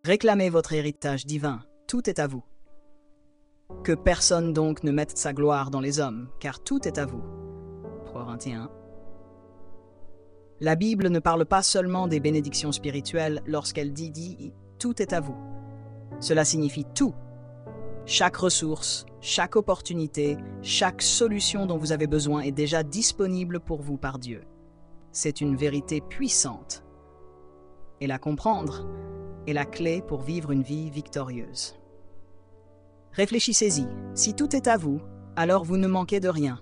Réclamez votre héritage divin, tout est à vous. Que personne donc ne mette sa gloire dans les hommes, car tout est à vous. 3 Corinthiens. La Bible ne parle pas seulement des bénédictions spirituelles lorsqu'elle dit « tout est à vous ». Cela signifie tout. Chaque ressource, chaque opportunité, chaque solution dont vous avez besoin est déjà disponible pour vous par Dieu. C'est une vérité puissante. Et la comprendre est la clé pour vivre une vie victorieuse. Réfléchissez-y. Si tout est à vous, alors vous ne manquez de rien.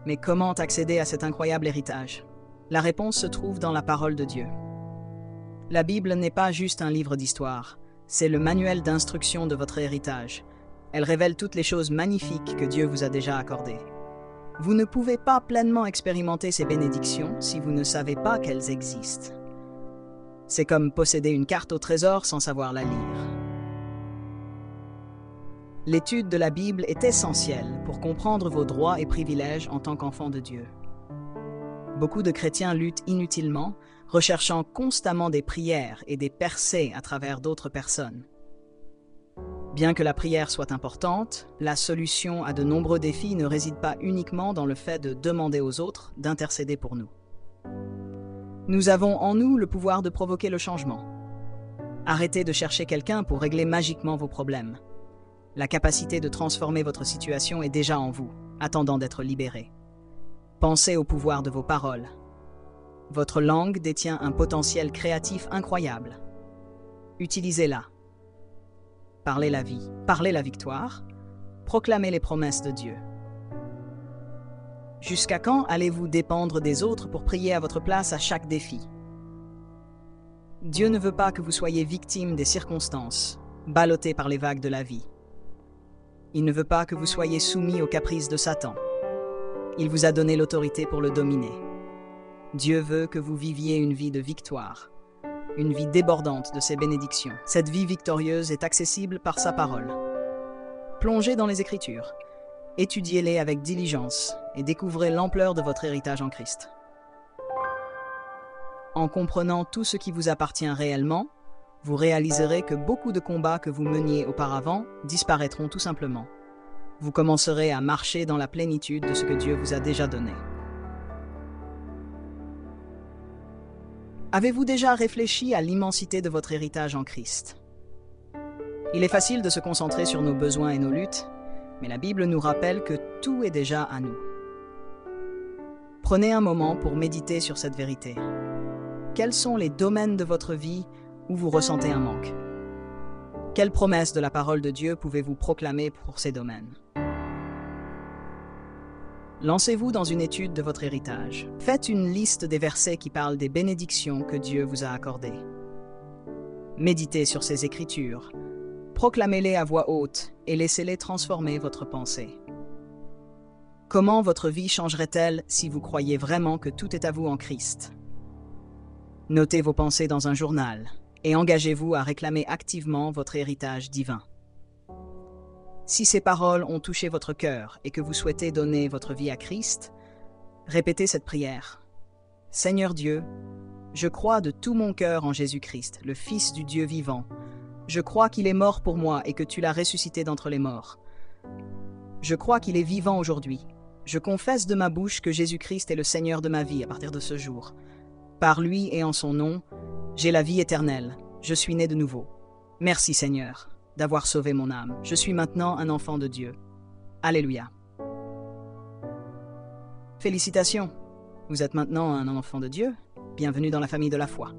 Mais comment accéder à cet incroyable héritage? La réponse se trouve dans la parole de Dieu. La Bible n'est pas juste un livre d'histoire, c'est le manuel d'instruction de votre héritage. Elle révèle toutes les choses magnifiques que Dieu vous a déjà accordées. Vous ne pouvez pas pleinement expérimenter ces bénédictions si vous ne savez pas qu'elles existent. C'est comme posséder une carte au trésor sans savoir la lire. L'étude de la Bible est essentielle pour comprendre vos droits et privilèges en tant qu'enfant de Dieu. Beaucoup de chrétiens luttent inutilement, recherchant constamment des prières et des percées à travers d'autres personnes. Bien que la prière soit importante, la solution à de nombreux défis ne réside pas uniquement dans le fait de demander aux autres d'intercéder pour nous. Nous avons en nous le pouvoir de provoquer le changement. Arrêtez de chercher quelqu'un pour régler magiquement vos problèmes. La capacité de transformer votre situation est déjà en vous, attendant d'être libérée. Pensez au pouvoir de vos paroles. Votre langue détient un potentiel créatif incroyable. Utilisez-la. Parlez la vie, parlez la victoire, proclamez les promesses de Dieu. Jusqu'à quand allez-vous dépendre des autres pour prier à votre place à chaque défi? Dieu ne veut pas que vous soyez victime des circonstances, ballotté par les vagues de la vie. Il ne veut pas que vous soyez soumis aux caprices de Satan. Il vous a donné l'autorité pour le dominer. Dieu veut que vous viviez une vie de victoire, une vie débordante de ses bénédictions. Cette vie victorieuse est accessible par sa parole. Plongez dans les Écritures, étudiez-les avec diligence et découvrez l'ampleur de votre héritage en Christ. En comprenant tout ce qui vous appartient réellement, vous réaliserez que beaucoup de combats que vous meniez auparavant disparaîtront tout simplement. Vous commencerez à marcher dans la plénitude de ce que Dieu vous a déjà donné. Avez-vous déjà réfléchi à l'immensité de votre héritage en Christ? Il est facile de se concentrer sur nos besoins et nos luttes, mais la Bible nous rappelle que tout est déjà à nous. Prenez un moment pour méditer sur cette vérité. Quels sont les domaines de votre vie où vous ressentez un manque? Quelles promesses de la parole de Dieu pouvez-vous proclamer pour ces domaines? Lancez-vous dans une étude de votre héritage. Faites une liste des versets qui parlent des bénédictions que Dieu vous a accordées. Méditez sur ces Écritures. Proclamez-les à voix haute et laissez-les transformer votre pensée. Comment votre vie changerait-elle si vous croyez vraiment que tout est à vous en Christ? Notez vos pensées dans un journal et engagez-vous à réclamer activement votre héritage divin. Si ces paroles ont touché votre cœur et que vous souhaitez donner votre vie à Christ, répétez cette prière. Seigneur Dieu, je crois de tout mon cœur en Jésus-Christ, le Fils du Dieu vivant. Je crois qu'il est mort pour moi et que tu l'as ressuscité d'entre les morts. Je crois qu'il est vivant aujourd'hui. Je confesse de ma bouche que Jésus-Christ est le Seigneur de ma vie à partir de ce jour. Par lui et en son nom, j'ai la vie éternelle. Je suis né de nouveau. Merci Seigneur d'avoir sauvé mon âme. Je suis maintenant un enfant de Dieu. Alléluia. Félicitations, vous êtes maintenant un enfant de Dieu. Bienvenue dans la famille de la foi.